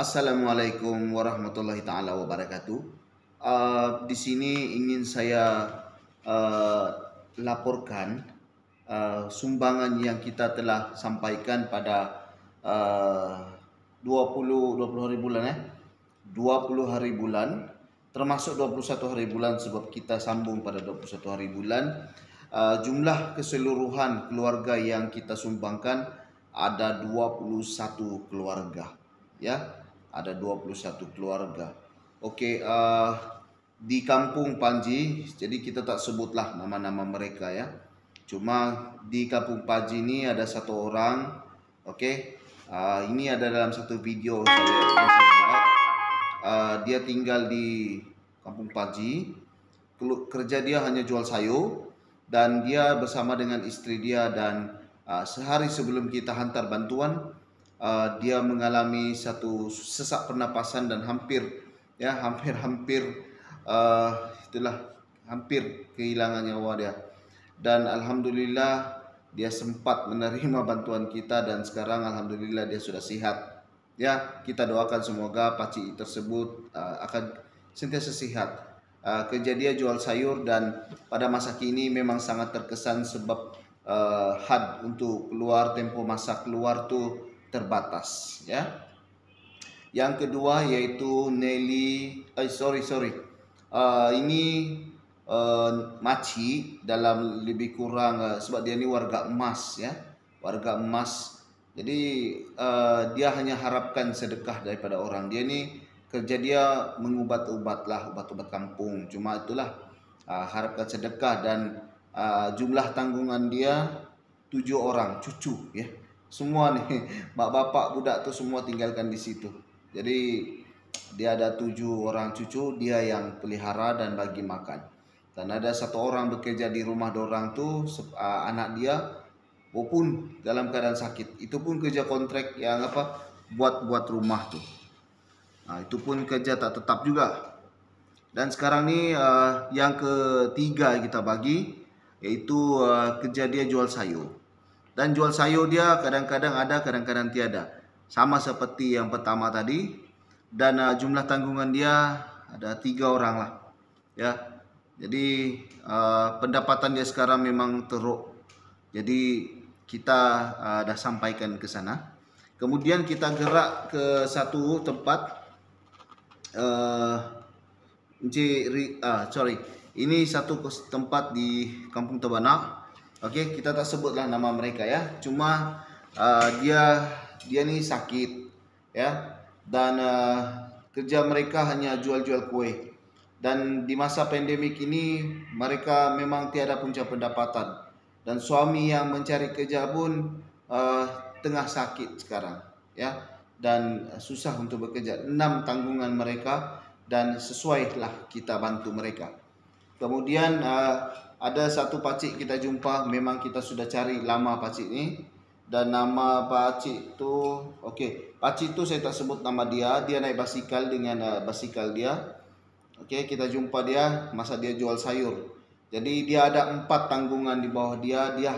Assalamualaikum warahmatullahi taala wabarakatuh. Di sini ingin saya uh, laporkan sumbangan yang kita telah sampaikan pada uh, 20 hari bulan 20 hari bulan, termasuk 21 hari bulan sebab kita sambung pada 21 hari bulan. Jumlah keseluruhan keluarga yang kita sumbangkan ada 21 keluarga, ya. Ada 21 keluarga. Okey, di kampung Panji, jadi kita tak sebutlah nama-nama mereka, ya. Cuma di kampung Panji ini ada satu orang. Okey, ini ada dalam satu video yang saya buat. Dia tinggal di kampung Panji. Kerja dia hanya jual sayur, dan dia bersama dengan isteri dia, dan sehari sebelum kita hantar bantuan, dia mengalami satu sesak pernapasan dan hampir kehilangan nyawa dia. Dan alhamdulillah dia sempat menerima bantuan kita, dan sekarang alhamdulillah dia sudah sihat. Ya, kita doakan semoga pakcik tersebut akan sentiasa sihat. Kerja dia jual sayur, dan pada masa kini memang sangat terkesan sebab had untuk keluar, tempo masa keluar tu terbatas, ya. Yang kedua yaitu Nelly, ini Maci dalam lebih kurang, sebab dia ni warga emas, ya, warga emas. Jadi dia hanya harapkan sedekah daripada orang. Dia ni kerja dia mengubat-ubat lah, ubat-ubat kampung. Cuma itulah, harapkan sedekah, dan jumlah tanggungan dia 7 orang cucu, ya. Semua nih mak bapak budak tu semua tinggalkan di situ. Jadi dia ada 7 orang cucu, dia yang pelihara dan bagi makan. Dan ada satu orang bekerja di rumah dorang tu, anak dia walaupun dalam keadaan sakit. Itu pun kerja kontrak yang buat rumah tu. Itu pun kerja tak tetap juga. Dan sekarang ni yang ketiga kita bagi, iaitu kerja dia jual sayur. Dan jual sayur dia kadang-kadang ada, kadang-kadang tiada. Sama seperti yang pertama tadi. Dan jumlah tanggungan dia ada 3 orang lah, ya. Jadi pendapatan dia sekarang memang teruk. Jadi kita dah sampaikan ke sana. Kemudian kita gerak ke satu tempat. Ini satu tempat di Kampung Tabanak. Okey, kita tak sebutlah nama mereka, ya. Cuma dia ni sakit, ya. Dan kerja mereka hanya jual-jual kuih. Dan di masa pandemik ini mereka memang tiada punca pendapatan. Dan suami yang mencari kerja pun tengah sakit sekarang, ya. Dan susah untuk bekerja. 6 tanggungan mereka, dan sesuailah kita bantu mereka. Kemudian ada satu pakcik kita jumpa, memang kita sudah cari lama pakcik ni. Dan nama pakcik tu, okey, pakcik tu saya tak sebut nama dia. Dia naik basikal dengan basikal dia. Okey, kita jumpa dia masa dia jual sayur. Jadi dia ada 4 tanggungan di bawah dia. Dia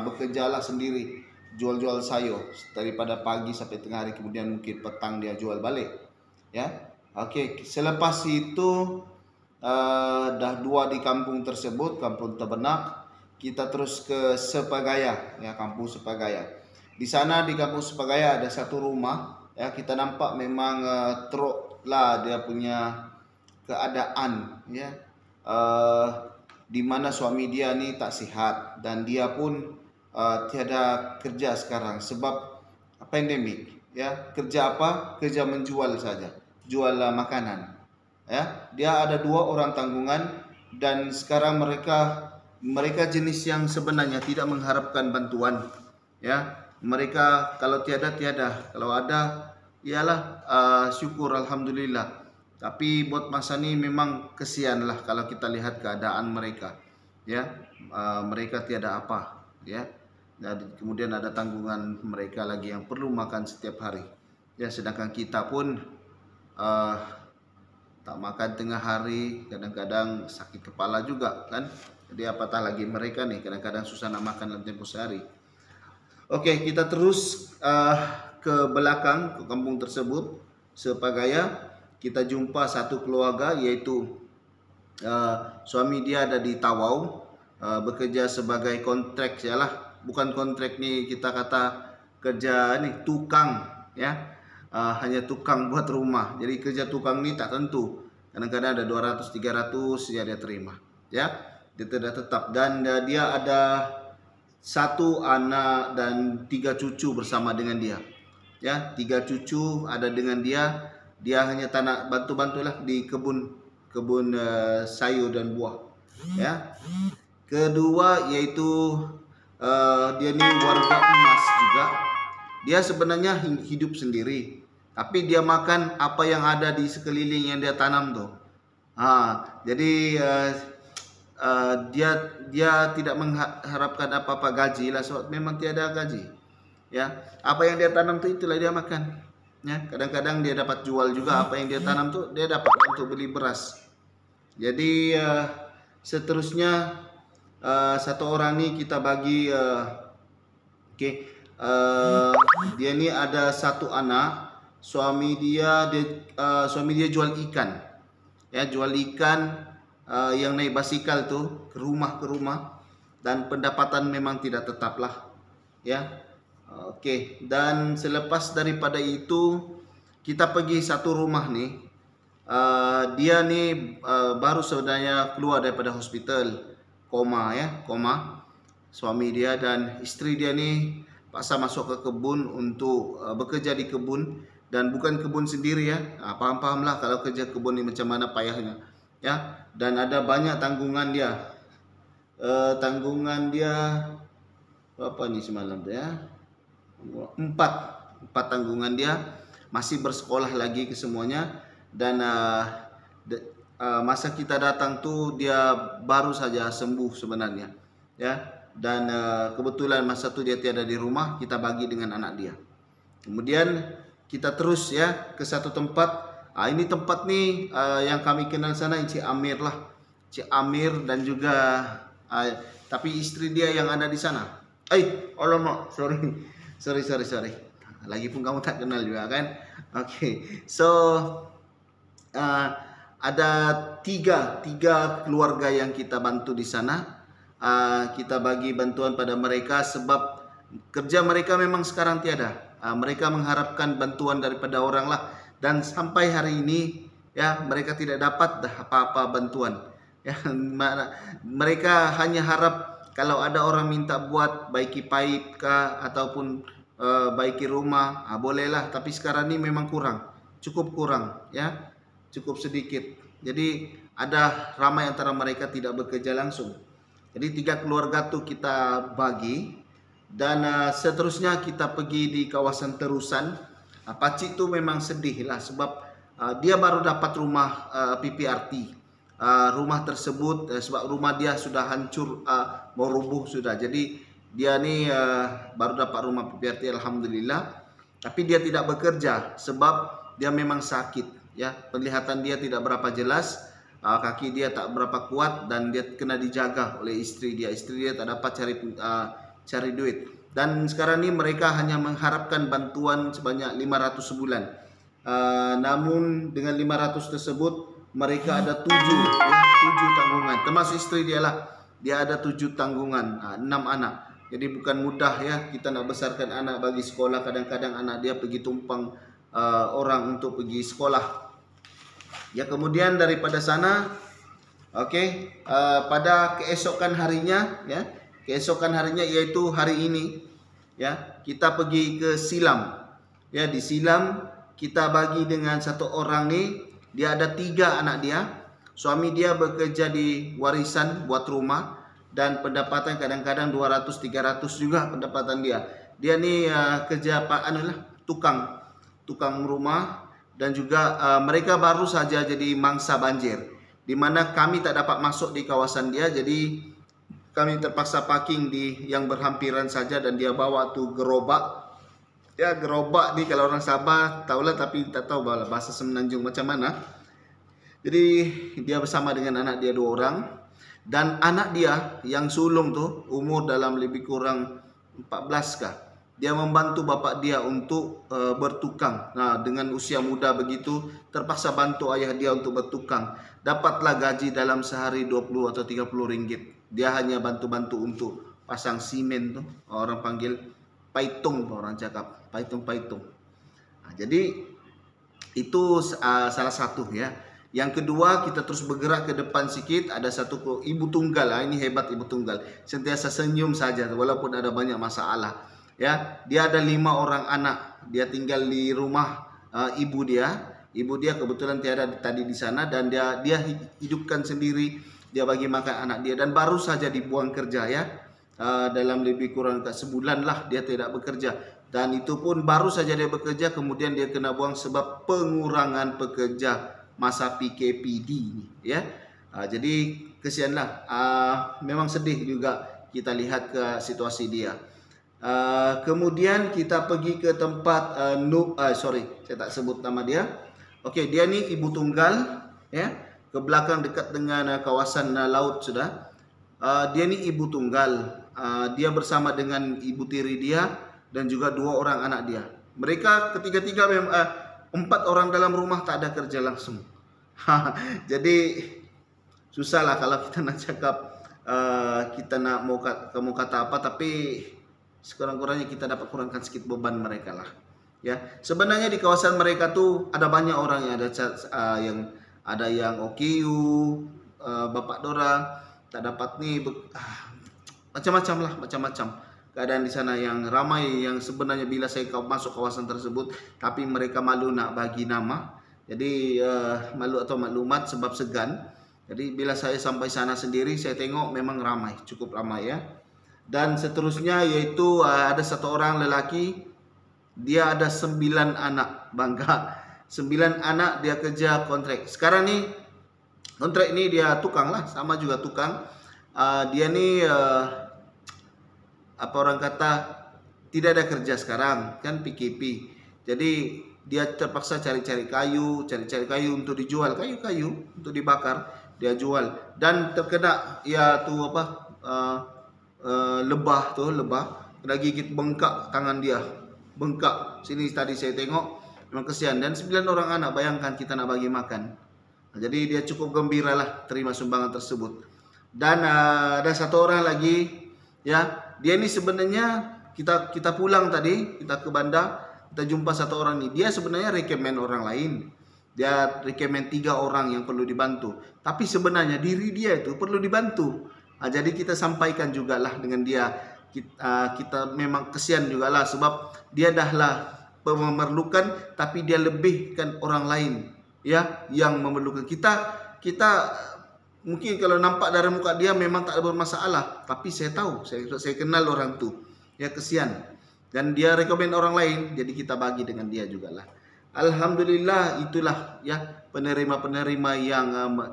bekerjalah sendiri, jual-jual sayur daripada pagi sampai tengah hari. Kemudian mungkin petang dia jual balik, ya. Okey, selepas itu dah 2 di kampung tersebut, Kampung Tabanak. Kita terus ke Sepagaya, ya, Kampung Sepagaya. Di sana di Kampung Sepagaya ada satu rumah, ya. Kita nampak memang teruk lah dia punya keadaan, ya. Di mana suami dia ni tak sihat, dan dia pun tiada kerja sekarang sebab pandemik, ya. Kerja apa? Kerja menjual saja, jual makanan. Ya, dia ada 2 orang tanggungan, dan sekarang mereka jenis yang sebenarnya tidak mengharapkan bantuan, ya. Mereka kalau tiada, kalau ada ialah syukur alhamdulillah. Tapi buat masa ni memang kesianlah kalau kita lihat keadaan mereka, ya. Mereka tiada apa, ya. Dan kemudian ada tanggungan mereka lagi yang perlu makan setiap hari, ya. Sedangkan kita pun tak makan tengah hari, kadang-kadang sakit kepala juga, kan. Jadi apatah lagi mereka nih, kadang-kadang susah nak makan dalam tempoh sehari. Okey, kita terus ke belakang, ke kampung tersebut. sepagaya. Kita jumpa satu keluarga, yaitu suami dia ada di Tawau, bekerja sebagai kontrak lah, bukan kontrak nih kita kata kerja nih tukang ya, hanya tukang buat rumah. Jadi kerja tukang nih tak tentu, kadang-kadang ada 200-300 ya dia terima ya, dia tidak tetap. Dan dia ada 1 anak dan 3 cucu bersama dengan dia ya, 3 cucu ada dengan dia. Dia hanya tanah bantu-bantulah di kebun sayur dan buah ya. Kedua yaitu dia ni warga emas juga. Dia sebenarnya hidup sendiri, tapi dia makan apa yang ada di sekeliling yang dia tanam tuh. Jadi dia tidak mengharapkan apa-apa gaji lah, sebab memang tiada gaji ya. Apa yang dia tanam tuh itulah dia makan ya. Kadang-kadang dia dapat jual juga apa yang dia tanam tuh, dia dapat untuk beli beras. Jadi seterusnya satu orang ni kita bagi dia ni ada 1 anak. Suami dia jual ikan ya, jual ikan yang naik basikal tuh ke rumah dan pendapatan memang tidak tetap lah ya. Dan selepas daripada itu kita pergi satu rumah nih. Dia nih baru sebenarnya keluar daripada hospital, koma ya, koma. Suami dia dan istri dia nih paksa masuk ke kebun untuk bekerja di kebun, dan bukan kebun sendiri ya. Paham lah kalau kerja kebun ni macam mana payahnya ya. Dan ada banyak tanggungan dia. Tanggungan dia berapa nih semalam tu ya? 4 tanggungan dia. Masih bersekolah lagi kesemuanya. Dan masa kita datang tu dia baru saja sembuh sebenarnya ya. Dan kebetulan masa tu dia tiada di rumah, kita bagi dengan anak dia. Kemudian kita terus ya ke satu tempat. Ini tempat nih yang kami kenal sana, Encik Amir lah, Encik Amir, dan juga tapi istri dia yang ada di sana. Alamak, sorry. Lagipun kamu tak kenal juga kan? So ada tiga keluarga yang kita bantu di sana. Kita bagi bantuan pada mereka sebab kerja mereka memang sekarang tiada. Mereka mengharapkan bantuan daripada orang lah, dan sampai hari ini ya mereka tidak dapat dah apa-apa bantuan ya. Mereka hanya harap kalau ada orang minta buat baiki paip kah ataupun baiki rumah, bolehlah. Tapi sekarang ini memang cukup kurang ya, cukup sedikit. Jadi ada ramai antara mereka tidak bekerja langsung. Jadi 3 keluarga tu kita bagi. Dan seterusnya kita pergi di kawasan Terusan. Pakcik tu memang sedih lah sebab dia baru dapat rumah PPRT. Rumah tersebut sebab rumah dia sudah hancur, mau rubuh sudah. Jadi dia ni baru dapat rumah PPRT, alhamdulillah. Tapi dia tidak bekerja sebab dia memang sakit ya. Penglihatan dia tidak berapa jelas, kaki dia tak berapa kuat, dan dia kena dijaga oleh istri dia. Istri dia tak dapat cari duit. Dan sekarang ni mereka hanya mengharapkan bantuan sebanyak 500 sebulan. Namun dengan 500 tersebut mereka ada 7 tanggungan, termasuk istri dia lah. Dia ada 7 tanggungan, 6 anak. Jadi bukan mudah ya kita nak besarkan anak bagi sekolah. Kadang-kadang anak dia pergi tumpang orang untuk pergi sekolah. Ya, kemudian daripada sana pada keesokan harinya ya, yaitu hari ini ya, kita pergi ke Silam ya. Di Silam kita bagi dengan satu orang ni, dia ada 3 anak dia. Suami dia bekerja di warisan buat rumah, dan pendapatan kadang-kadang 200-300 juga pendapatan dia. Dia ni kerja tukang rumah. Dan juga mereka baru saja jadi mangsa banjir, di mana kami tak dapat masuk di kawasan dia. Jadi kami terpaksa parking di yang berhampiran saja, dan dia bawa tu gerobak. Ya, gerobak ni kalau orang Sabah tahulah, tapi tak tahu bahasa Semenanjung macam mana. Jadi dia bersama dengan anak dia 2 orang, dan anak dia yang sulung tu umur dalam lebih kurang 14 kah. dia membantu bapak dia untuk bertukang. Nah, dengan usia muda begitu terpaksa bantu ayah dia untuk bertukang. Dapatlah gaji dalam sehari 20 atau 30 ringgit. Dia hanya bantu-bantu untuk pasang simen tuh. Orang panggil paitung, orang cakap paitung-paitung. Nah, jadi itu salah satu ya. Yang kedua, kita terus bergerak ke depan sikit. Ada satu ibu tunggal. Ini hebat ibu tunggal. Sentiasa senyum saja walaupun ada banyak masalah. Ya, dia ada 5 orang anak. Dia tinggal di rumah ibu dia. Ibu dia kebetulan tiada tadi di sana dan dia hidupkan sendiri. Dia bagi makan anak dia dan baru saja dibuang kerja ya. Dalam lebih kurang sebulan lah dia tidak bekerja. Dan itu pun baru saja dia bekerja, kemudian dia kena buang sebab pengurangan pekerja masa PKPD ini ya. Jadi kesianlah. Memang sedih juga kita lihat ke situasi dia. Kemudian kita pergi ke tempat saya tak sebut nama dia. Okey, dia ni ibu tunggal ya. Ke belakang dekat dengan kawasan laut sudah. Dia ni ibu tunggal. Dia bersama dengan ibu tiri dia dan juga 2 orang anak dia. Mereka ketiga-tiga 4 orang dalam rumah tak ada kerja langsung. Jadi susahlah kalau kita nak cakap kita nak mau kata apa, tapi sekurang-kurangnya kita dapat kurangkan sedikit beban mereka lah. Ya, sebenarnya di kawasan mereka tuh ada banyak orang yang ada yang OKU, bapak Dora tak dapat ni macam-macam lah, macam-macam keadaan di sana yang ramai yang sebenarnya bila saya masuk kawasan tersebut tapi mereka malu nak bagi nama. Jadi malu atau maklumat sebab segan. Jadi bila saya sampai sana sendiri saya tengok memang ramai, cukup ramai ya. Dan seterusnya yaitu ada satu orang lelaki, dia ada 9 anak, bangga. 9 anak, dia kerja kontrak. Sekarang ni kontrak ni dia tukang lah, sama juga tukang. Dia ni apa orang kata tidak ada kerja sekarang kan, PKP. Jadi dia terpaksa cari-cari kayu untuk dijual, kayu-kayu untuk dibakar dia jual. Dan terkena ya tu apa lebah kena gigit, bengkak tangan dia, bengkak sini tadi saya tengok, memang kesian. Dan 9 orang anak, bayangkan kita nak bagi makan. Jadi dia cukup gembira lah terima sumbangan tersebut. Dan ada satu orang lagi ya, dia ni sebenarnya kita pulang tadi, kita ke bandar, kita jumpa satu orang ni. Dia sebenarnya rekomen orang lain. Dia rekomen 3 orang yang perlu dibantu. Tapi sebenarnya diri dia itu perlu dibantu. Jadi kita sampaikan jugalah dengan dia. Kita memang kesian jugalah sebab dia dahlah memerlukan, tapi dia lebihkan orang lain ya yang memerlukan. Kita mungkin kalau nampak dari muka dia memang tak ada bermasalah, tapi saya tahu, saya kenal orang tu. Ya kesian. Dan dia rekomen orang lain, jadi kita bagi dengan dia jugalah. Alhamdulillah, itulah ya penerima-penerima yang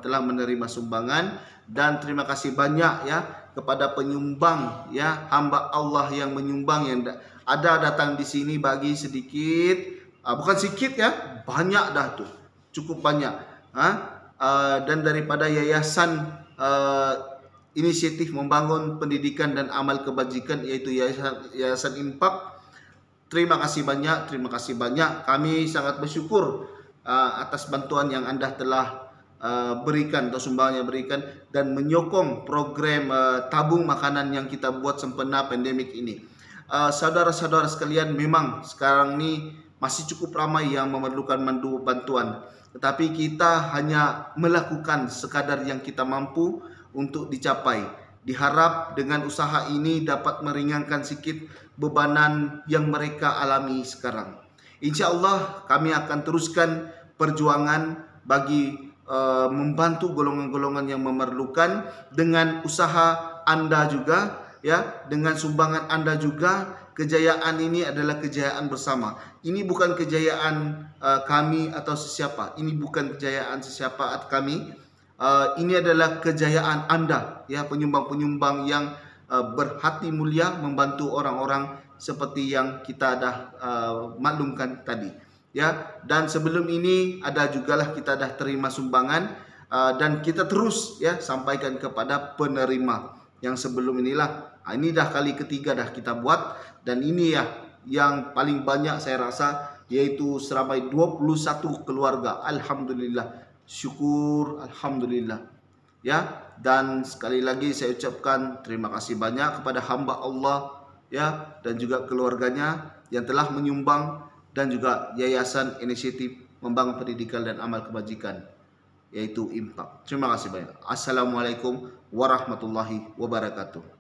telah menerima sumbangan. Dan terima kasih banyak ya kepada penyumbang ya, hamba Allah yang menyumbang, yang ada datang di sini bagi sedikit, bukan sedikit ya, banyak dah tu, cukup banyak. Dan daripada yayasan inisiatif membangun pendidikan dan amal kebajikan, yaitu Yayasan Impak, terima kasih banyak. Kami sangat bersyukur atas bantuan yang anda telah berikan atau sumbangan yang berikan, dan menyokong program tabung makanan yang kita buat sempena pandemik ini. Saudara-saudara sekalian, memang sekarang ni masih cukup ramai yang memerlukan bantuan, tetapi kita hanya melakukan sekadar yang kita mampu untuk dicapai. Diharap dengan usaha ini dapat meringankan sikit bebanan yang mereka alami sekarang. InsyaAllah kami akan teruskan perjuangan bagi membantu golongan-golongan yang memerlukan dengan usaha anda juga ya, dengan sumbangan anda juga. Kejayaan ini adalah kejayaan bersama. Ini bukan kejayaan kami atau sesiapa. Ini bukan kejayaan sesiapa atau kami. Ini adalah kejayaan anda ya, penyumbang-penyumbang yang berhati mulia membantu orang-orang seperti yang kita dah maklumkan tadi ya. Dan sebelum ini ada jugalah kita dah terima sumbangan, dan kita terus ya sampaikan kepada penerima yang sebelum inilah. Ini dah kali ketiga dah kita buat, dan ini ya yang paling banyak saya rasa yaitu seramai 21 keluarga. Alhamdulillah, syukur, alhamdulillah. Ya, dan sekali lagi saya ucapkan terima kasih banyak kepada hamba Allah ya, dan juga keluarganya yang telah menyumbang, dan juga Yayasan Inisiatif Membangun Pendidikan dan Amal Kebajikan yaitu IMPAK. Terima kasih banyak. Assalamualaikum warahmatullahi wabarakatuh.